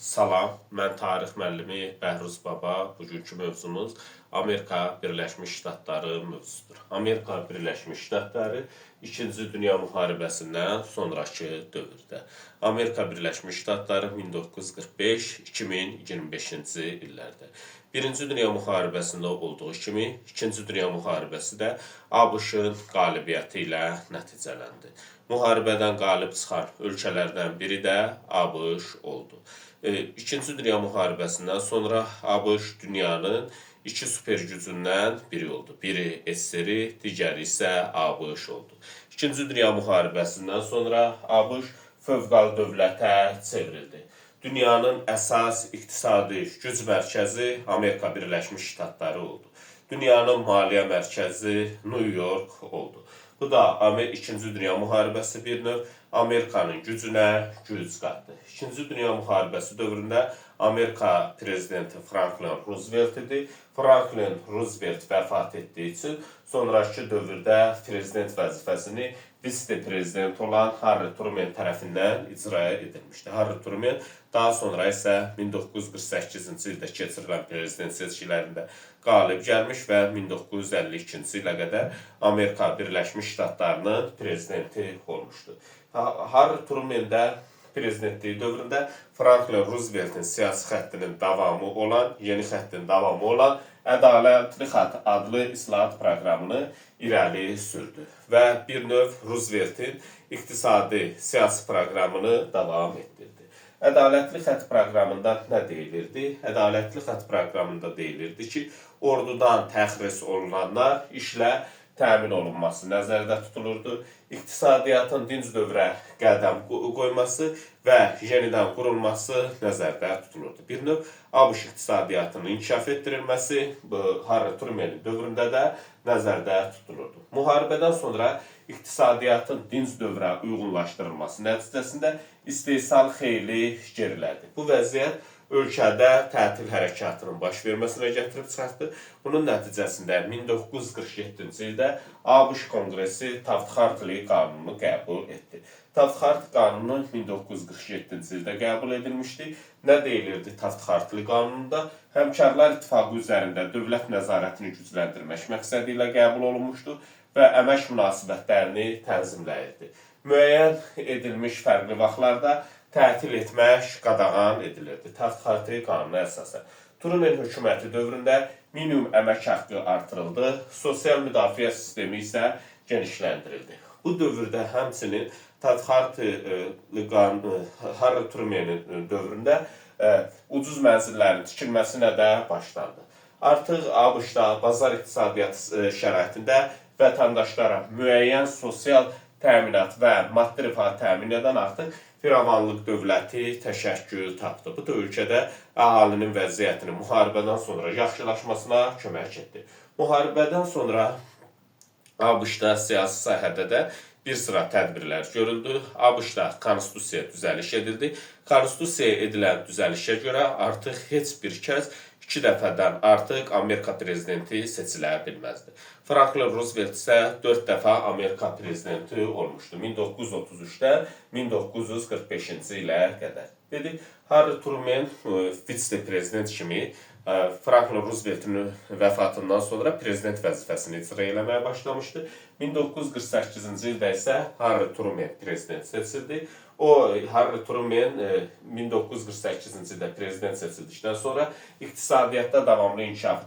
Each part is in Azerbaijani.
Salam, mən tarix müəllimi Bəhruz Baba. Bugünkü mövzumuz Amerika Birləşmiş Ştatları mövzusudur. Amerika Birləşmiş Ştatları 2-ci Dünya Müharibəsindən sonraki dövrdə. Amerika Birləşmiş Ştatları 1945-2025-ci illərdə. 1-ci Dünya Müharibəsində olduğu kimi, 2-ci Dünya Müharibəsi də ABŞ-ın qalibiyyəti ilə nəticələndi. Müharibədən qalib çıxan ölkələrdən biri də ABŞ oldu. İkinci Dünya Müharibəsindən sonra ABŞ dünyanın iki süper gücündən biri oldu. Biri SSR, digəri isə ABŞ oldu. İkinci Dünya Müharibəsindən sonra ABŞ fövqəladə dövlətə çevrildi. Dünyanın əsas iqtisadi güc mərkəzi Amerika Birləşmiş Ştatları oldu. Dünyanın maliyyə mərkəzi New York oldu. Bu da İkinci Dünya Müharibəsi bir növ Amerikanın gücünə güc qatdı. İkinci Dünya Müharibəsi dövründə Amerika prezidenti Franklin Roosevelt idi. Franklin Roosevelt vəfat etdiyi üçün sonraki dövrdə prezident vəzifəsini vitse-prezident olan Harry Truman tərəfindən icra edilmişdi. Harry Truman daha sonra isə 1948-ci ildə keçirilən prezident seçkilərində qalib gəlmiş və 1952-ci ilə qədər Amerika Birləşmiş Ştatlarının prezidenti olmuşdu. Harry Truman da prezidentliyi dövründə Franklin Rooseveltin siyasi xəttinin davamı olan, yeni xəttin davamı olan Ədalətli xətt adlı islahat proqramını irəli sürdü və bir növ Rooseveltin iqtisadi siyasi proqramını davam etdirdi. Ədalətli xətt proqramında nə deyilirdi? Ədalətli xətt proqramında deyilirdi ki, ordudan təxris olunanlar işlə təmin olunması nəzərdə tutulurdu. İqtisadiyyatın dinc dövrə qədəm qoyması və yenidən qurulması nəzərdə tutulurdu. Bir növ ABŞ iqtisadiyyatının inkişaf etdirilməsi Harry Truman'ın dövründə də nəzərdə tutulurdu. Müharibədən sonra iqtisadiyyatın dinc dövrə uyğunlaşdırılması nəticəsində istehsal xeyli gerilədi. Bu vəziyyət ölkədə tətil hərəkatının baş verməsinə gətirib çıxartdı. Bunun nəticəsində 1947-ci ildə ABŞ Konqresi Taft-Hartley qanununu qəbul etdi. Taft-Hartley qanunu 1947-ci ildə qəbul edilmişdi. Nə deyilirdi Taft-Hartley qanununda? Həmkarlar İttifaqı üzərində dövlət nəzarətini gücləndirmək məqsədi ilə qəbul olunmuşdu və əmək münasibətlərini tənzimləyirdi. Müəyyən edilmiş fərqli vaxtlarda tətil etmək qadağan edilirdi. Taft-Hartley qanununa əsasən. Truman hökuməti dövründə minimum əmək haqqı artırıldı, sosial müdafiə sistemi isə genişləndirildi. Bu dövrdə həmçinin Harry Truman'ın dövründə ucuz mənzillərin tikilməsinə də başlandı. Artıq ABŞ-da bazar iqtisadiyyatı şəraitində vətəndaşlara müəyyən sosial təminat və maddi rifah təmin edən artıq firavanlıq dövləti təşəkkül tapdı. Bu da ölkədə əhalinin vəziyyətinin müharibədən sonra yaxşılaşmasına kömək etdi. Müharibədən sonra ABŞ-da siyasi sahədə də bir sıra tədbirlər görüldü. ABŞ-da konstitusiyaya düzəliş edildi. Konstitusiyaya edilən düzəlişə görə artıq heç bir kəs 2 dəfədən artıq Amerika prezidenti seçilə bilməzdi. Franklin Roosevelt isə 4 dəfə Amerika prezidenti olmuşdu. 1933-dən 1945-ci ilə qədər. Dedik, Harry Truman vitse-prezident kimi Franklin Rooseveltin vəfatından sonra prezident vəzifəsini icra eləməyə başlamışdı. 1948-ci ildə isə Harry Truman prezident seçildi. Harry Truman 1948-ci ildə prezident seçildikdən sonra iqtisadiyyatda davamlı inkişafı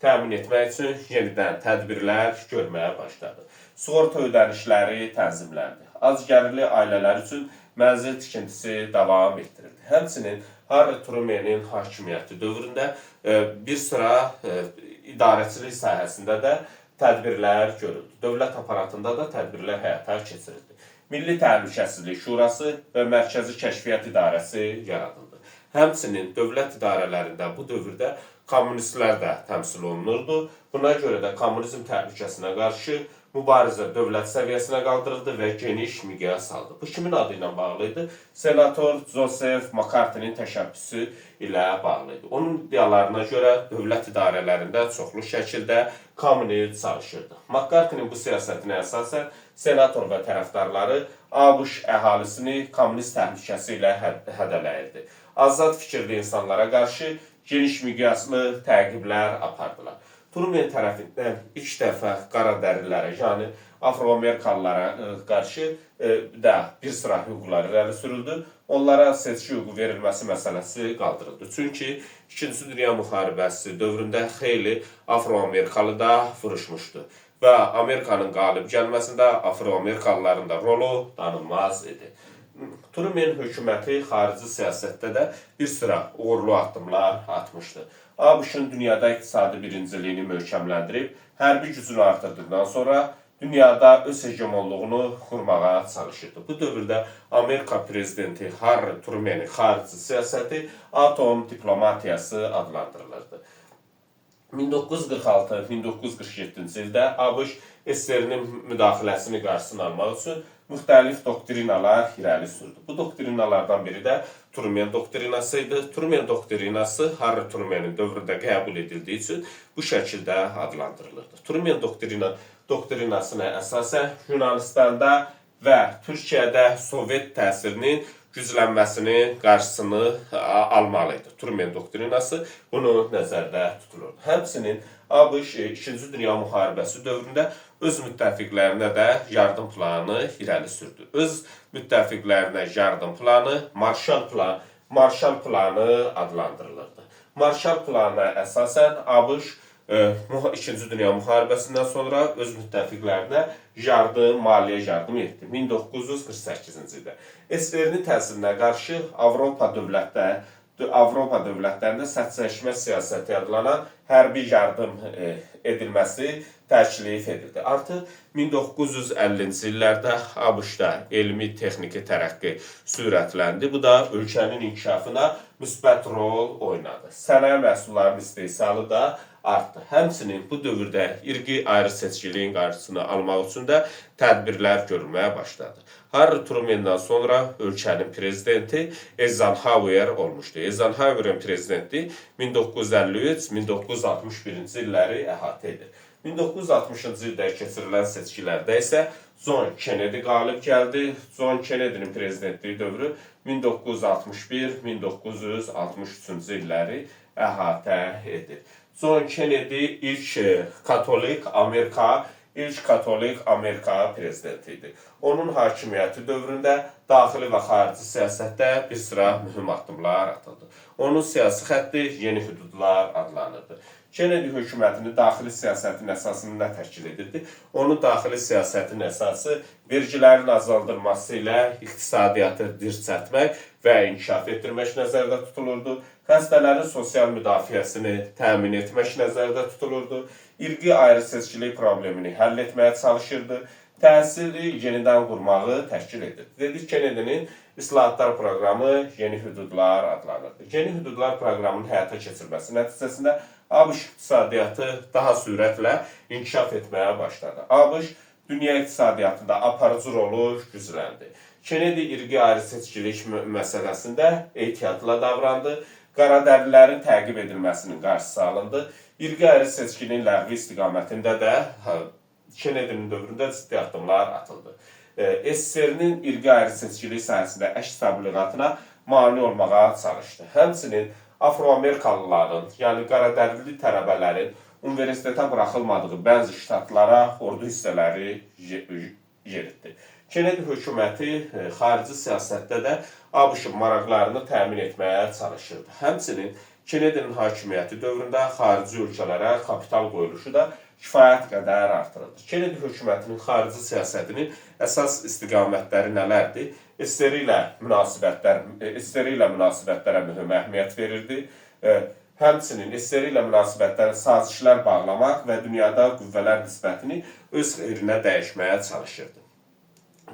təmin etmək üçün yenidən tədbirlər görməyə başladı. Sığorta ödənişləri tənzimləndi. Az gəlirli ailələr üçün mənzil tikintisi davam etdirildi. Həmçinin Harry Truman'ın hakimiyyəti dövründə bir sıra idarəçilik sahəsində də tədbirlər görüldü. Dövlət aparatında da tədbirlər həyata keçirildi. Milli Təhlükəsizlik Şurası və Mərkəzi Kəşfiyyat İdarəsi yaradıldı. Həmçinin dövlət idarələrində bu dövrdə kommunistlər də təmsil olunurdu. Buna görə də kommunizm təhlükəsinə qarşı mübarizə dövlət səviyyəsinə qaldırıldı və geniş miqyas aldı. Bu kimin adı ilə bağlı idi? Senator Joseph McCarthy'nin təşəbbüsü ilə bağlı idi. Onun iddialarına görə dövlət idarələrində çoxlu şəkildə kommunist çalışırdı. McCarthy'nin bu siyasətinə əsasən senator və tərəfdarları ABŞ əhalisini kommunist təhlükəsi ilə hədələyirdi. azad fikirli insanlara qarşı geniş miqyaslı təqiblər apardılar. Truman tərəfindən ilk dəfə qaradərilərə, yəni Afro-Amerikalılara qarşı da bir sıra hüquqlar irəli sürüldü. Onlara seçki hüququ verilməsi məsələsi qaldırıldı. Çünki İkinci Dünya müharibəsi dövründə xeyli Afro-Amerikalı da vuruşmuşdu və Amerikanın qalib gəlməsində Afro-Amerikalıların da rolu danılmaz idi. Truman hökuməti xarici siyasətdə də bir sıra uğurlu addımlar atmışdı. ABŞ-ın dünyada iqtisadi birinciliyini möhkəmləndirib, hərbi gücünü artırdıqdan sonra dünyada öz hegemonluğunu qurmağa çalışırdı. Bu dövrdə Amerika prezidenti Harry Truman'ın xarici siyasəti atom diplomatiyası adlandırılırdı. 1946-1947-ci ildə ABŞ SSR-nin müdaxiləsini qarşısını almaq üçün müxtəlif doktrinalar irəli sürdü. Bu doktrinalardan biri də Truman doktrinası idi. Truman doktrinası Harry Truman'ın dövründə qəbul edildiyi üçün bu şəkildə adlandırılırdı. Truman doktrinasına əsasən Yunanistanda və Türkiyədə Sovet təsirinin güclənməsinin qarşısını almalıydı. Truman doktrinası bunu nəzərdə tutulurdu. Həmçinin ABŞ İkinci Dünya müharibəsi dövründə öz müttəfiqlərinə də yardım planı irəli sürdü. Öz müttəfiqlərinə yardım planı Marshall planı adlandırılırdı. Marshall planına əsasən ABŞ İkinci Dünya müharibəsindən sonra öz müttəfiqlərinə maliyyə yardım etdi. 1948-ci ildə SSR-nin təsirinə qarşı Avropa dövlətlərində səthləşmə siyasəti adlanan hərbi yardım edilməsi təklif edildi. Artıq 1950-ci illərdə ABŞ-da elmi-texniki tərəqqi sürətləndi. Bu da ölkənin inkişafına müsbət rol oynadı. Sənaye məhsullarının istehsalı da artdı. Həmçinin bu dövrdə irqi ayrı-seçkiliyin qarşısını almaq üçün də tədbirlər görülməyə başladı. Harry Truman'dan sonra ölkənin prezidenti Eisenhower olmuşdu. Eisenhower'ın prezidenti 1953-1961-ci illəri əhatə edir. 1960-cı ildə keçirilən seçkilərdə isə John Kennedy qalib gəldi. John Kennedy'nin prezidentliyi dövrü 1961-1963-cü illəri əhatə edir. John Kennedy ilk Katolik Amerika prezidenti idi. Onun hakimiyyəti dövründə daxili və xarici siyasətdə bir sıra mühüm addımlar atıldı. Onun siyasi xətti yeni hüdudlar adlanırdı. Kennedy hökumətinin daxili siyasətin əsasını nə təşkil edirdi? Onun daxili siyasətin əsası vergilərin azaldılması ilə iqtisadiyyatı dirçəltmək və inkişaf etdirmək nəzərdə tutulurdu. Xəstələrin sosial müdafiəsini təmin etmək nəzərdə tutulurdu. İrqi ayrı-seçkilik problemini həll etməyə çalışırdı. Təhsili yenidən qurmağı təşkil edirdi. Dedik, Kennedy'nin İslahatlar proqramı Yeni Hüdudlar adlanırdı. Yeni Hüdudlar proqramının həyata keçirilməsi nəticəsində ABŞ iqtisadiyyatı daha sürətlə inkişaf etməyə başladı. ABŞ dünya iqtisadiyyatında aparıcı rolu gücləndi. Kennedy irqi ayrı-seçkilik məsələsində ehtiyatla davrandı. Qaradərilərin təqib edilməsinin qarşısı alındı. İrqi ayrı-seçkinin ləğvi istiqamətində də Kennedy'nin dövründə ciddi addımlar atıldı. SSR-nin irqi ayrı-seçkilik sahəsində əks təbliğatına mane olmağa çalışdı. Həmçinin Afro-Amerikalıların, yəni qaradərili tələbələrin universitetə buraxılmadığı bəzi ştatlara ordu hissələri yeritdi. Kennedy hökuməti xarici siyasətdə də ABŞ-ın maraqlarını təmin etməyə çalışırdı. Həmçinin Kennedy'nin hakimiyyəti dövründə xarici ölkələrə kapital qoyuluşu da kifayət qədər artırıldı. Kennedy hökumətinin xarici siyasətinin əsas istiqamətləri nələrdir? SSR ilə münasibətlərə mühüm əhəmiyyət verirdi. Həmçinin SSR ilə münasibətlərə sazişlər bağlamaq və dünyada qüvvələr nisbətini öz xeyrinə dəyişməyə çalışırdı.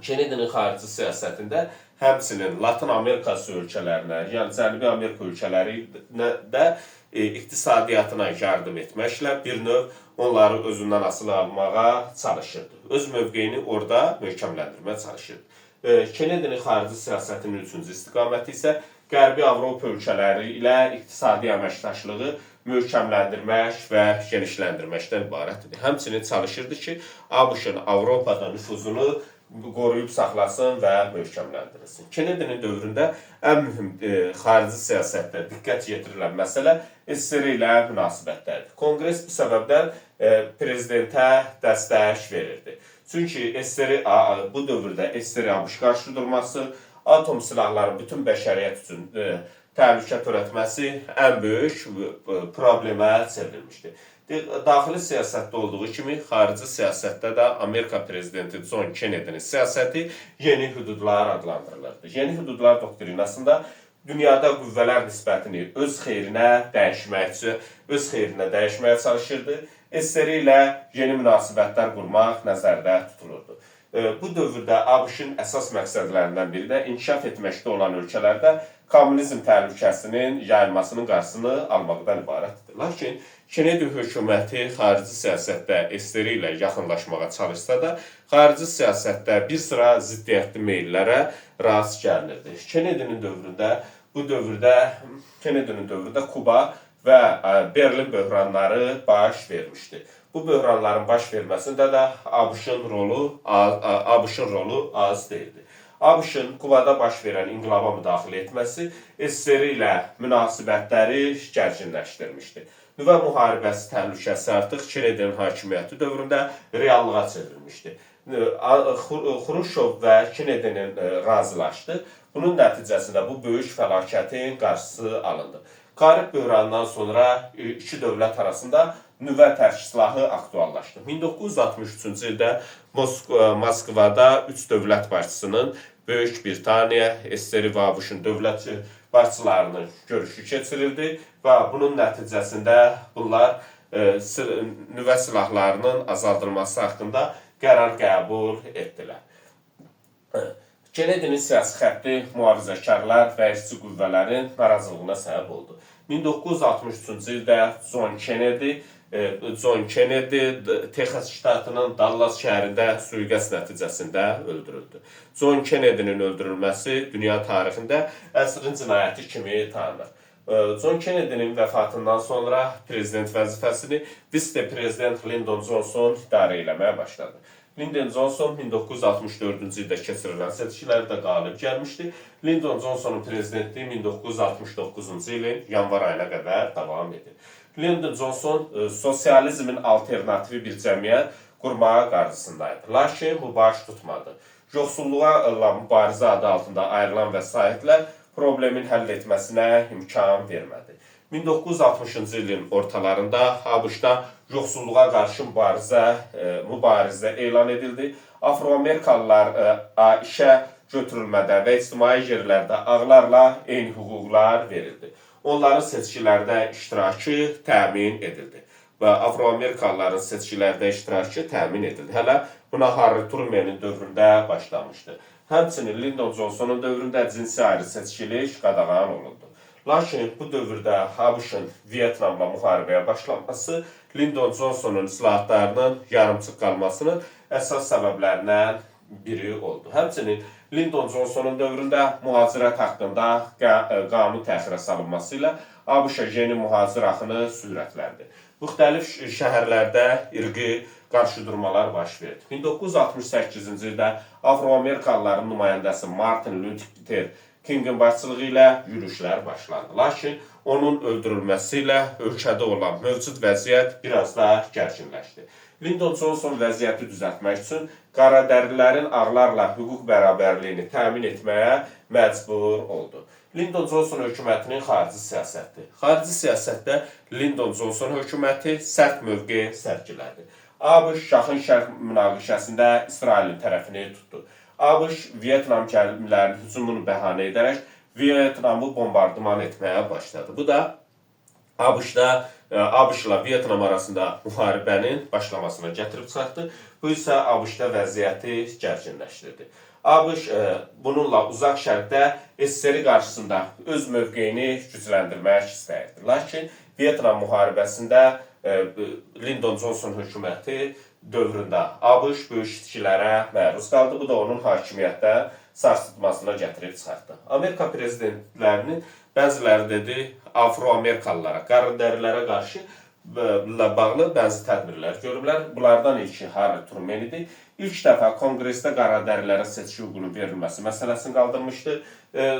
Kennedy'nin xarici siyasətində həmçinin Latin Amerikası ölkələrinə, yəni Cənubi Amerika ölkələrinə də iqtisadiyyatına yardım etməklə bir növ onları özündən asılı almağa çalışırdı. Öz mövqeyini orada möhkəmləndirməyə çalışırdı. Kennedy'nin xarici siyasətinin üçüncü istiqaməti isə Qərbi Avropa ölkələri ilə iqtisadi əməkdaşlığı möhkəmləndirmək və genişləndirməkdən ibarət idi. Həmçinin çalışırdı ki, ABŞ-ın Avropada nüfuzunu qoruyub saxlasın və möhkəmləndirilsin. Kennedinin dövründə ən mühüm xarici siyasətdə diqqət yetirilən məsələ SSR ilə münasibətlərdir. Konqres bu səbəbdən prezidentə dəstək verirdi. Çünki SSR bu dövrdə SSR ABŞ qarşı durması, atom silahların bütün bəşəriyyət üçün təhlükə törətməsi ən böyük problemə çevrilmişdi. Daxili siyasətdə olduğu kimi, xarici siyasətdə də Amerika prezidenti John Kennedy'nin siyasəti yeni hüdudlar adlandırılırdı. Yeni hüdudlar doktrinasında dünyada qüvvələr nisbətini öz xeyrinə dəyişməyə çalışırdı. SSR ilə yeni münasibətlər qurmaq nəzərdə tutulurdu. Bu dövrdə ABŞ-ın əsas məqsədlərindən biri də inkişaf etməkdə olan ölkələrdə kommunizm təhlükəsinin yayılmasının qarşısını almaqdan ibarətdir. Lakin Kennedy hökuməti xarici siyasətdə SSR ilə yaxınlaşmağa çalışsa da, xarici siyasətdə bir sıra ziddiyyətli meyllərə rast gəlinirdi. Kennedinin dövründə Kuba və Berlin böhranları baş vermişdi. Bu böhranların baş verməsində də ABŞ-ın rolu az deyildi. ABŞ-ın Kubada baş verən inqilaba müdaxilə etməsi SSR ilə münasibətləri gərginləşdirmişdi. Nüvə müharibəsi təhlükəsi artıq Kennedy'nin hakimiyyəti dövründə reallığa çevrilmişdi. Xruşov və Kennedy'nin razılaşdı. Bunun nəticəsində bu böyük fəlakətin qarşısı alındı. Karib böhranından sonra iki dövlət arasında nüvə tərk-silahı aktuallaşdı. 1963-cü ildə Moskvada üç dövlət başçısının Böyük Britaniya, SSR və ABŞ-ın dövlət başçılarının görüşü keçirildi və bunun nəticəsində bunlar nüvə silahlarının azaldılması haqqında qərar qəbul etdilər. Kennedy'nin siyasi xətti mühafizəkarlar və işçi qüvvələrin narazılığına səbəb oldu. 1963-cü ildə John Kennedy Texas ştatının Dallas şəhərində sui-qəsd nəticəsində öldürüldü. John Kennedy'nin öldürülməsi dünya tarixində əsrin cinayəti kimi tanınır. John Kennedy'nin vəfatından sonra prezident vəzifəsini vitse-prezident Lyndon Johnson idarə eləməyə başladı. Lyndon Johnson 1964-cü ildə keçirilən seçkilərdə qalib gəlmişdi. Lyndon Johnsonun prezidentliyi 1969-cu ilin yanvar ayına qədər davam edir. Lyndon Johnson sosializmin alternativi bir cəmiyyət qurmağa qarşısındaydı. Lakin bu baş tutmadı. Yoxsulluğa mübarizə adı altında ayrılan vəsaitlər problemin həll etməsinə imkan vermədi. 1960-cı ilin ortalarında ABŞ-da yoxsulluğa qarşı mübarizə elan edildi. Afroamerikalılar işə götürülmədə və ictimai yerlərdə ağlarla eyni hüquqlar verildi. Onların seçkilərdə iştirakı təmin edildi və Afroamerikalıların seçkilərdə iştirakı təmin edildi. Hələ buna Harry Truman'ın dövründə başlamışdı. Həmçinin Lyndon Johnsonun dövründə cinsi ayrı seçkilik qadağan olundu. Lakin bu dövrdə ABŞ-ın Vyetnamla müharibəyə başlaması Lyndon Johnsonun islahatlarının yarımçıq qalmasının əsas səbəblərindən biri oldu. Həmçinin Lyndon Johnsonun dövründə mühacirət haqqında qanun təxirə salınması ilə ABŞ-a yeni mühacir axını sürətləndi. Müxtəlif şəhərlərdə irqi qarşıdurmalar baş verdi. 1968-ci ildə Afroamerikalıların nümayəndəsi Martin Luther Kingin başçılığı ilə yürüşlər başlandı. Lakin onun öldürülməsi ilə ölkədə olan mövcud vəziyyət biraz da gərginləşdi. Lyndon Johnson vəziyyəti düzəltmək üçün qaradərlilərin ağlarla hüquq bərabərliyini təmin etməyə məcbur oldu. Lyndon Johnson hökumətinin xarici siyasəti. Xarici siyasətdə Lyndon Johnson hökuməti sərt mövqe sərgilədi. ABŞ Yaxın Şərq münaqişəsində İsrailin tərəfini tutdu. ABŞ Vyetnam gəmilərinin hücumunu bəhanə edərək Vyetnamı bombardıman etməyə başladı. Bu da ABŞ-la Vyetnam arasında müharibənin başlamasına gətirib çıxartdı. Bu isə ABŞ-da vəziyyəti gərginləşdirdi. ABŞ bununla uzaq şərqdə SSR qarşısında öz mövqeyini gücləndirmək istəyirdi. Lakin Vyetnam müharibəsində Lyndon Johnson hökuməti dövründə ABŞ böyük itkilərə məruz qaldı. Bu da onun hakimiyyətdə sarsıtmasına gətirib çıxartdı. Amerika prezidentlərinin bəziləri dedi Afroamerikalılara, qaradərilərə qarşı bağlı bəzi tədbirlər görüblər. Bunlardan ilki Harry Truman idi. İlk dəfə konqresdə qaradərilərə seçki hüququnun verilməsi məsələsini qaldırmışdı.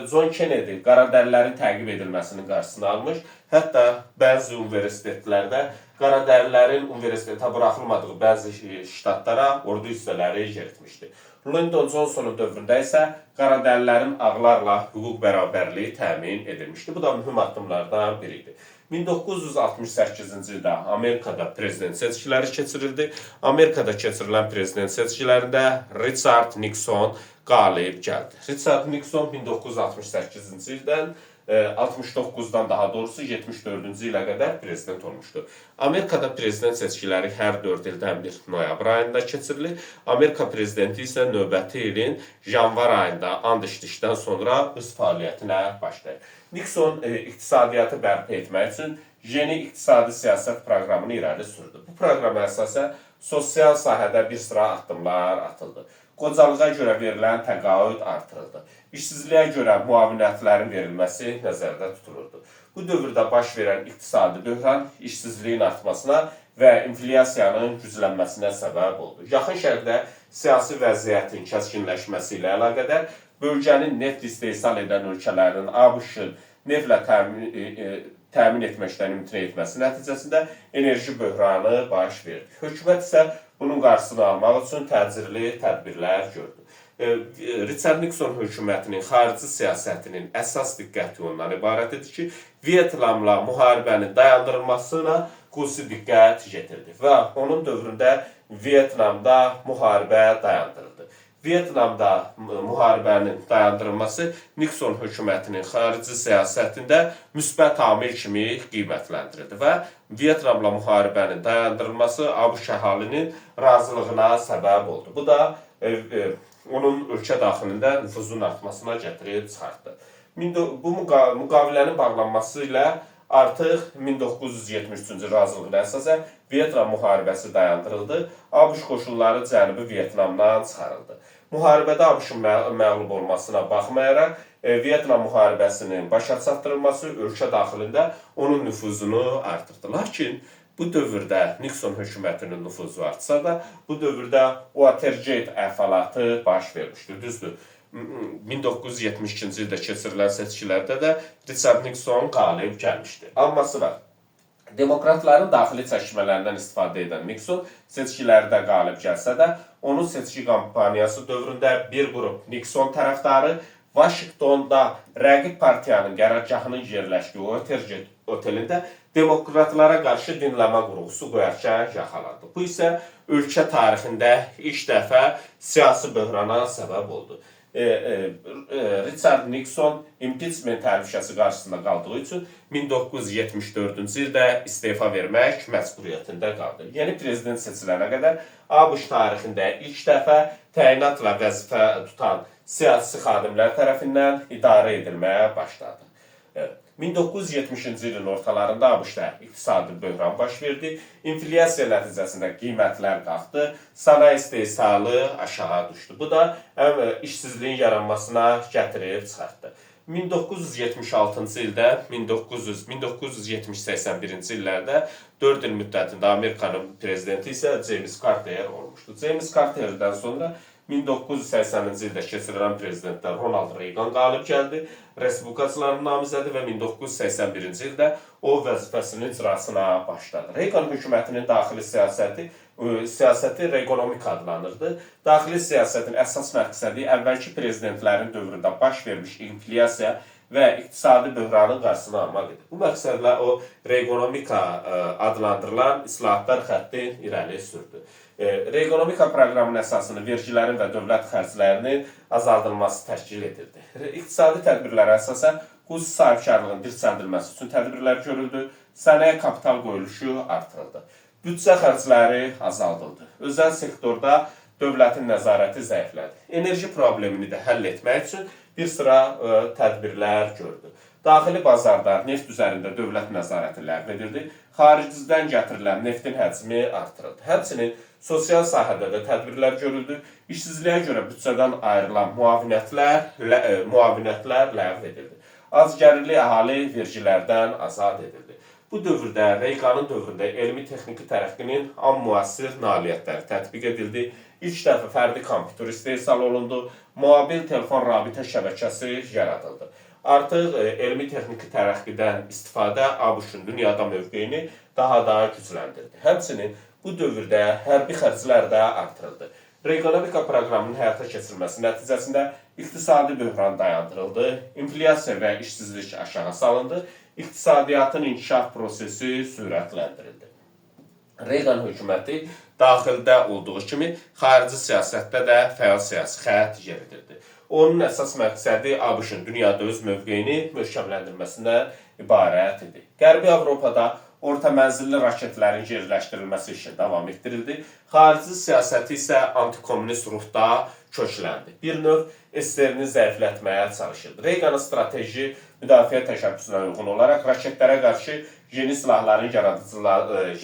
John Kennedy qaradərilərin təqib edilməsinin qarşısını almış. Hətta bəzi universitetlərdə qaradərilərin universitetə buraxılmadığı bəzi ştatlara ordu hissələri yeritmişdi. Lyndon Johnsonun dövründə isə qaradərilərin ağlarla hüquq bərabərliyi təmin edilmişdi. Bu da mühüm addımlardan biri idi. 1968-ci ildə Amerikada prezident seçkiləri keçirildi. Amerikada keçirilən prezident seçkilərində Richard Nixon qalib gəldi. Richard Nixon 1968-ci ildən 69-dan daha doğrusu 74-cü ilə qədər prezident olmuşdu. Amerikada prezident seçkiləri hər 4 ildən bir noyabr ayında keçirilir. Amerika prezidenti isə növbəti ilin yanvar ayında and içdikdən sonra öz fəaliyyətinə başlayır. Nixon iqtisadiyyatı bərpa etmək üçün yeni iqtisadi siyasət proqramını irəli sürdü. Bu proqrama əsasən sosial sahədə bir sıra addımlar atıldı. Qocalığa görə verilən təqaüd artırıldı. İşsizliyə görə müavinətlərin verilməsi nəzərdə tutulurdu. Bu dövrdə baş verən iqtisadi böhran işsizliyin artmasına və inflyasiyanın güclənməsinə səbəb oldu. Yaxın Şərqdə siyasi vəziyyətin kəskinləşməsi ilə əlaqədar bölgənin neft istehsal edən ölkələrin ABŞ-ın neftlə təmin etməkdən imtina etməsi nəticəsində enerji böhranı baş verdi. Hökumət isə bunun qarşısını almaq üçün təcili tədbirlər gördü. Richard Nixon hökumətinin xarici siyasətinin əsas diqqəti ondan ibarət idi ki, Vyetnamla müharibənin dayandırılmasına xüsusi diqqət yetirdi və onun dövründə Vyetnamda müharibə dayandırıldı. Vyetnamda müharibənin dayandırılması Nixon hökumətinin xarici siyasətində müsbət amil kimi qiymətləndirildi və Vyetnamla müharibənin dayandırılması ABŞ əhalinin razılığına səbəb oldu. Bu da onun ölkə daxilində nüfuzun artmasına gətirib çıxartdı. Bu müqavilənin bağlanması ilə artıq 1973-cü razılığa əsasən Vyetnam müharibəsi dayandırıldı. ABŞ qoşunları Cənubi Vyetnamdan çıxarıldı. Müharibədə ABŞ-ın məğlub olmasına baxmayaraq, Vyetnam müharibəsinin başa çatdırılması ölkə daxilində onun nüfuzunu artırdı. Lakin bu dövrdə Nixon hökumətinin nüfuzu artsa da, bu dövrdə Watergate əhvalatı baş vermişdi. Düzdür, 1972-ci ildə keçirilən seçkilərdə də Richard Nixon qalib gəlmişdi. Amması var. Demokratların daxili çəkişmələrindən istifadə edən Nixon seçkilərdə qalib gəlsə də, onun seçki kampaniyası dövründə bir qrup Nixon tərəfdarı Vaşinqtonda rəqib partiyanın qərargahının yerləşdiyi Watergate otelində demokratlara qarşı dinləmə qurğusu qoyarkən yaxalandı. Bu isə ölkə tarixində ilk dəfə siyasi böhrana səbəb oldu. Richard Nixon impeachment təhlükəsi qarşısında qaldığı üçün 1974-cü ildə istefa vermək məcburiyyətində qaldı. Yeni prezident seçilənə qədər ABŞ tarixində ilk dəfə təyinatla vəzifə tutan siyasi xadimlər tərəfindən idarə edilməyə başladı. 1970-ci ilin ortalarında ABŞ-da iqtisadi böhran baş verdi, inflyasiya nəticəsində qiymətlər qalxdı, sənaye istehsalı aşağı düşdü. Bu da işsizliyin yaranmasına gətirib çıxartdı. 1976-cı ildə, 1970-81-ci illərdə 4 il müddətində Amerikanın prezidenti isə James Carter olmuşdu. James Carter'dən sonra 1980-ci ildə keçirilən prezidentlər Ronald Reagan qalib gəldi, respublikaçıların namizədi və 1981-ci ildə o vəzifəsinin icrasına başladı. Reagan hökumətinin daxili siyasəti Reaganomika adlanırdı. Daxili siyasətin əsas məqsədi əvvəlki prezidentlərin dövründə baş vermiş inflyasiya və iqtisadi böhranın qarşısını almaq idi. Bu məqsədlə o Reaganomika adlandırılan islahatlar xətti irəli sürdü. Reaganomika proqramının əsasını vergilərin və dövlət xərclərinin azaldılması təşkil edirdi. İqtisadi tədbirlərə əsasən xüsusi sahibkarlığın dirçəldilməsi üçün tədbirlər görüldü, sənaye kapital qoyuluşu artırıldı. Büdcə xərcləri azaldıldı. Özəl sektorda dövlətin nəzarəti zəiflədi. Enerji problemini də həll etmək üçün bir sıra tədbirlər gördü. Daxili bazarda neft üzərində dövlət nəzarəti ləğv edildi. Xaricdən gətirilən neftin həcmi artırıldı. Həmçinin sosial sahədə də tədbirlər görüldü. İşsizliyə görə büdcədən ayrılan müavinətlər ləğv edildi. Azgərili əhali vergilərdən azad edildi. Bu dövrdə, Reaganın dövründə elmi-texniki tərəqqinin müasir nailiyyətləri tətbiq edildi. İlk dəfə fərdi kompüter istehsal olundu, mobil telefon rabitə şəbəkəsi yaradıldı. Artıq elmi texniki tərəqqidən istifadə ABŞ-ın dünyada mövqeyini daha da gücləndirdi. Həmçinin bu dövrdə hərbi xərclər də artırıldı. Reqonomika proqramının həyata keçirilməsi nəticəsində iqtisadi böhran dayandırıldı, inflyasiya və işsizlik aşağı salındı, iqtisadiyyatın inkişaf prosesi sürətləndirildi. Reagan hökuməti daxildə olduğu kimi xarici siyasətdə də fəal siyasi xətt yeridirdi. Onun əsas məqsədi ABŞ-ın dünyada öz mövqeyini möhkəmləndirməsindən ibarət idi. Qərbi Avropada orta mənzilli raketlərin yerləşdirilməsi işi davam etdirildi. Xarici siyasəti isə antikomünist ruhda kökləndi. Bir növ SSR-ni zəiflətməyə çalışırdı. Reaganın strateji müdafiə təşəbbüsünə uyğun olaraq raketlərə qarşı yeni silahların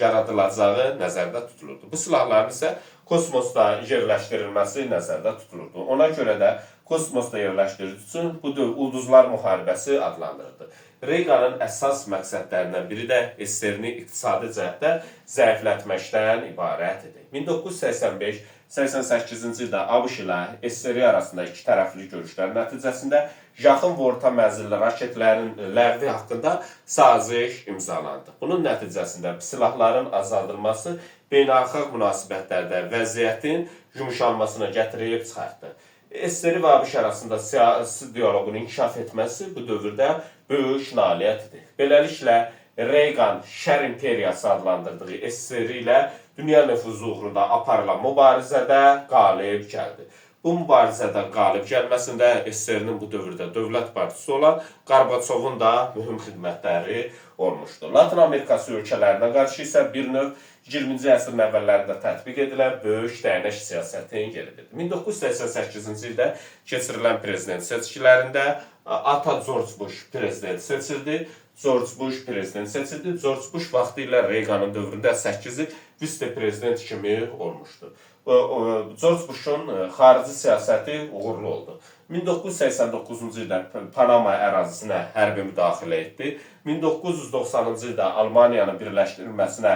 yaradılacağı nəzərdə tutulurdu. Bu silahların isə kosmosda yerləşdirilməsi nəzərdə tutulurdu. Ona görə də kosmosda yerləşdirici üçün bu ulduzlar müharibəsi adlandırıldı. Reaganın əsas məqsədlərindən biri də SSR-ni iqtisadi cəhətdə zəiflətməkdən ibarət idi. 1985-88-ci ildə ABŞ ilə SSR arasında iki tərəfli görüşlər nəticəsində yaxın və orta mənzilli raketlərin ləğvi haqqında saziş imzalandı. Bunun nəticəsində silahların azaldılması beynəlxalq münasibətlərdə vəziyyətin yumuşalmasına gətirib çıxartdı. SSR və ABŞ arasında siyasi diyaloqun inkişaf etməsi bu dövrdə böyük nailiyyət idi. Beləliklə, Reagan Şər İmperiyası adlandırdığı SSR ilə dünya nüfuzu uğrunda aparılan mübarizədə qalib gəldi. Bu mübarizədə qalib gəlməsində SSR-nin bu dövrdə dövlət başçısı olan Qarbaçovun da mühüm xidmətləri olmuşdu. Latin Amerikası ölkələrinə qarşı isə bir növ 20-ci əsrin əvvəllərində tətbiq edilən böyük dəyənək siyasətin yeridirdi. 1988-ci ildə keçirilən prezident seçkilərində ata George Bush prezident seçildi. George Bush vaxtı ilə Reaganın dövründə 8 il vitse-prezident kimi olmuşdu. George Bush'un xarici siyasəti uğurlu oldu. 1989-cu ildə Panama ərazisinə hərbi müdaxilə etdi. 1990-cı ildə Almaniyanın birləşdirilməsinə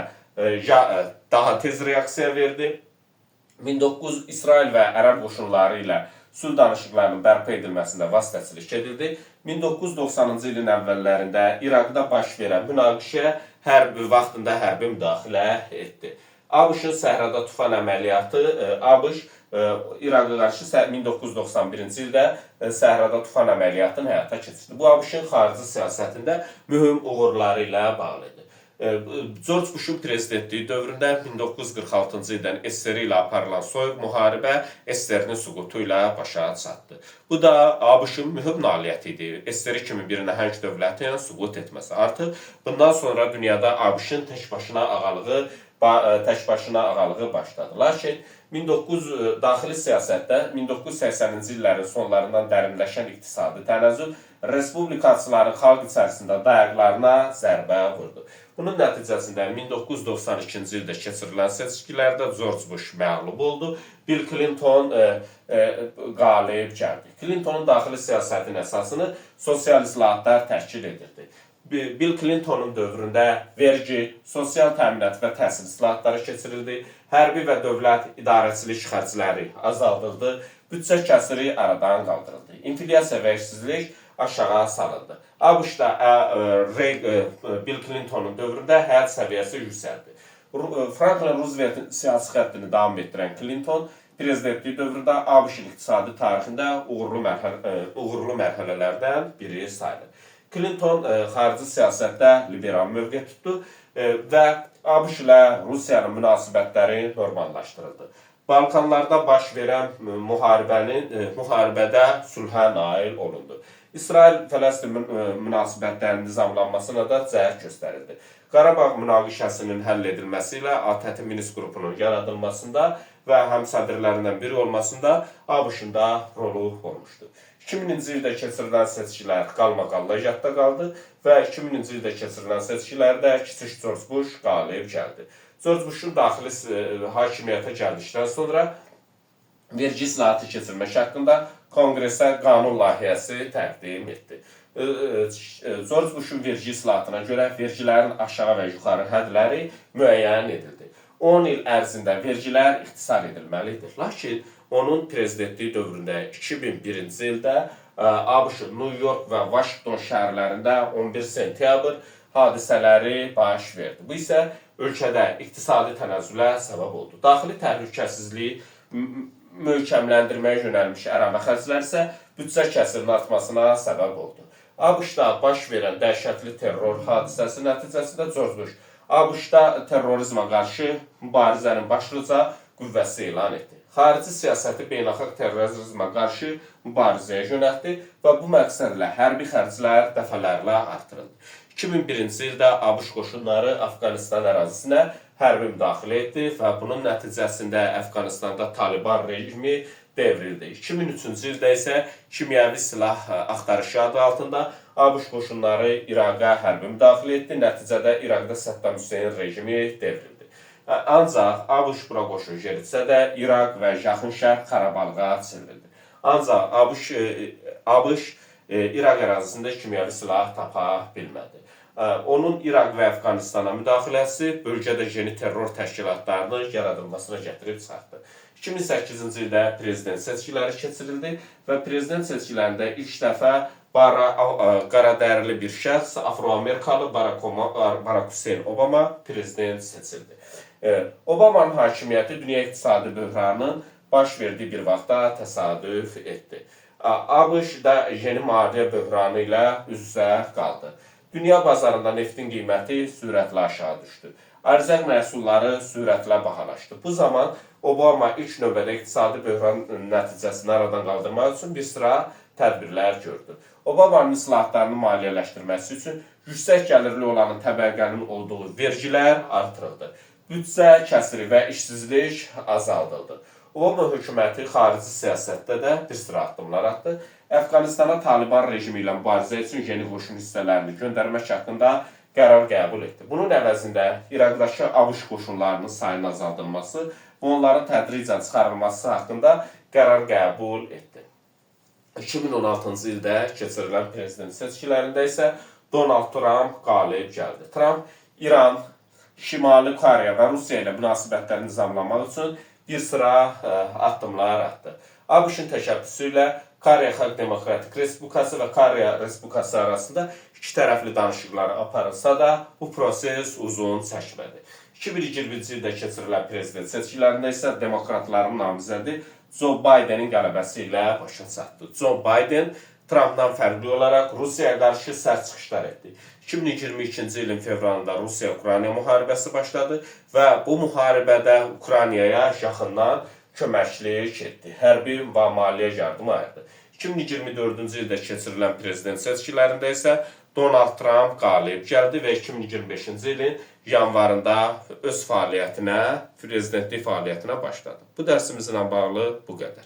daha tez reaksiya verdi. İsrail və Ərəb qoşunları ilə sülh danışıqlarının bərpa edilməsində vasitəçilik edildi. 1990-cı ilin əvvəllərində İraqda baş verən münaqişəyə vaxtında hərbi müdaxilə etdi. ABŞ-ın Səhrada Tufan əməliyyatı, ABŞ İraqa qarşı 1991-ci ildə Səhrada Tufan əməliyyatını həyata keçirdi. Bu, ABŞ-ın xarici siyasətində mühüm uğurları ilə bağlıdır. George Bush'un prezidentliyi dövründə 1946-cı ildən SSR ilə aparılan soyuq müharibə SSR-nin süqutu ilə başa çatdı. Bu da ABŞ-ın mühüm nailiyyəti idi. SSR kimi bir nəhəng dövlətin süqut etməsi. Artıq bundan sonra dünyada ABŞ-ın tək başına ağalığı başladı. Lakin daxili siyasətdə 1980-ci illərin sonlarından dərinləşən iqtisadi tənəzzül respublikaçıların xalq içərisində dayaqlarına zərbə vurdu. Bunun nəticəsində 1992-ci ildə keçirilən seçkilərdə George Bush məğlub oldu, Bill Clinton qalib gəldi. Clintonun daxili siyasətin əsasını sosial islahatlar təşkil edirdi. Bill Clintonun dövründə vergi, sosial təminat və təhsil islahatları keçirildi, hərbi və dövlət idarəçilik xərcləri azaldıldı, büdcə kəsiri aradan qaldırıldı, inflyasiya və işsizlik aşağı salındı. ABŞ-da Bill Clintonun dövründə həyat səviyyəsi yüksəldi. Franklin Rooseveltin siyasi xəttini davam etdirən Clinton prezidentliyi dövründə ABŞ iqtisadi tarixində uğurlu mərhələlərdən biri sayılır. Clinton xarici siyasətdə liberal mövqe tutdu və ABŞ ilə Rusiyanın münasibətləri normallaşdırıldı. Balkanlarda baş verən müharibədə sülhə nail olundu. İsrail-Fələstin münasibətlərinin nizamlanmasına da cəhd göstərildi. Qarabağ münaqişəsinin həll edilməsi ilə ATƏT Minsk qrupunun yaradılmasında və həmsədrlərindən biri olmasında ABŞ-ın da rolu olmuşdu. 2000-ci ildə keçirilən seçkilər qalmaqalla yadda qaldı və 2000-ci ildə keçirilən seçkilərdə kiçik George Bush qalib gəldi. George Bush'un daxili hakimiyyətə gəldikdən sonra vergi islahatı keçirmək haqqında Konqresə qanun layihəsi təqdim etdi. George Bush'un vergi islahatına görə vergilərin aşağı və yuxarı hədləri müəyyən edildi. 10 il ərzində vergilər ixtisar edilməlidir. Lakin onun prezidentliyi dövründə 2001-ci ildə ABŞ-ın New York və Washington şəhərlərində 11 sentyabr hadisələri baş verdi. Bu isə ölkədə iqtisadi tənəzzülə səbəb oldu. Daxili təhlükəsizliyi möhkəmləndirməyə yönəlmiş əlavə xərclər isə büdcə kəsirinin artmasına səbəb oldu. ABŞ-da baş verən dəhşətli terror hadisəsi nəticəsində George Bush ABŞ-da terrorizmə qarşı mübarizənin başlıca qüvvəsi elan etdi. Xarici siyasəti beynəlxalq terrorizmə qarşı mübarizəyə yönəltdi və bu məqsədlə hərbi xərclər dəfələrlə artırıldı. 2001-ci ildə ABŞ qoşunları Əfqanistan ərazisinə hərbi müdaxilə etdi və bunun nəticəsində Əfqanistanda Taliban rejimi devrildi. 2003-cü ildə isə kimyəvi silah axtarışı adı altında ABŞ qoşunları İraqa hərbi müdaxilə etdi. Nəticədə İraqda Saddam Hüseyn rejimi devrildi. Ancaq ABŞ bura qoşun yeritsə də İraq və Yaxın Şərq xarabalığa çevrildi. Ancaq ABŞ İraq ərazisində kimyəvi silah tapa bilmədi. Onun İraq və Əfqanistana müdaxiləsi bölgədə yeni terror təşkilatlarının yaradılmasına gətirib çıxartdı. 2008-ci ildə prezident seçkiləri keçirildi və prezident seçkilərində ilk dəfə qaradərili bir şəxs, Afro-Amerikalı Barack Hüseyn Obama prezident seçildi. Obamanın hakimiyyəti dünya iqtisadi böhranının baş verdiyi bir vaxtda təsadüf etdi. ABŞ-da yeni maliyyə böhranı ilə üz-üzə qaldı. Dünya bazarında neftin qiyməti sürətlə aşağı düşdü. Ərzaq məhsulları sürətlə bahalaşdı. Bu zaman Obama ilk növbədə iqtisadi böhran nəticəsini aradan qaldırmaq üçün bir sıra tədbirlər gördü. Obamanın islahatlarını maliyyələşdirməsi üçün yüksək gəlirli olanın təbəqənin olduğu vergilər artırıldı. Büdcə kəsiri və işsizlik azaldıldı. Obama hökuməti xarici siyasətdə də bir sıra addımlar atdı. Əfqanistana Taliban rejimi ilə mübarizə üçün yeni qoşun hissələrini göndərmək haqqında qərar qəbul etdi. Bunun əvəzində İraqdakı ABŞ qoşunlarının sayının azaldılması və onların tədricən çıxarılması haqqında qərar qəbul etdi. 2016-cı ildə keçirilən prezident seçkilərində isə Donald Trump qalib gəldi. Trump İran, Şimali Koreya və Rusiya ilə münasibətləri nizamlamaq üçün bir sıra addımlar atdı. ABŞ-ın təşəbbüsü ilə Koreya Xalq Demokratik Respublikası və Koreya Respublikası arasında iki tərəfli danışıqlar aparılsa da bu proses uzun çəkmədi. 2020-ci ildə keçirilən prezident seçkilərində isə demokratların namizədi Joe Bidenin qələbəsi ilə başa çatdı. Joe Biden Trumpdan fərqli olaraq Rusiyaya qarşı sərt çıxışlar etdi. 2022-ci ilin fevralında Rusiya-Ukrayna müharibəsi başladı və bu müharibədə Ukraynaya yaxından köməklik etdi. Hərbi və maliyyə yardımı ayırdı. 2024-cü ildə keçirilən prezident seçkilərində isə Donald Trump qalib gəldi və 2025-ci ilin yanvarında öz prezidentlik fəaliyyətinə başladı. Bu dərsimizlə bağlı bu qədər.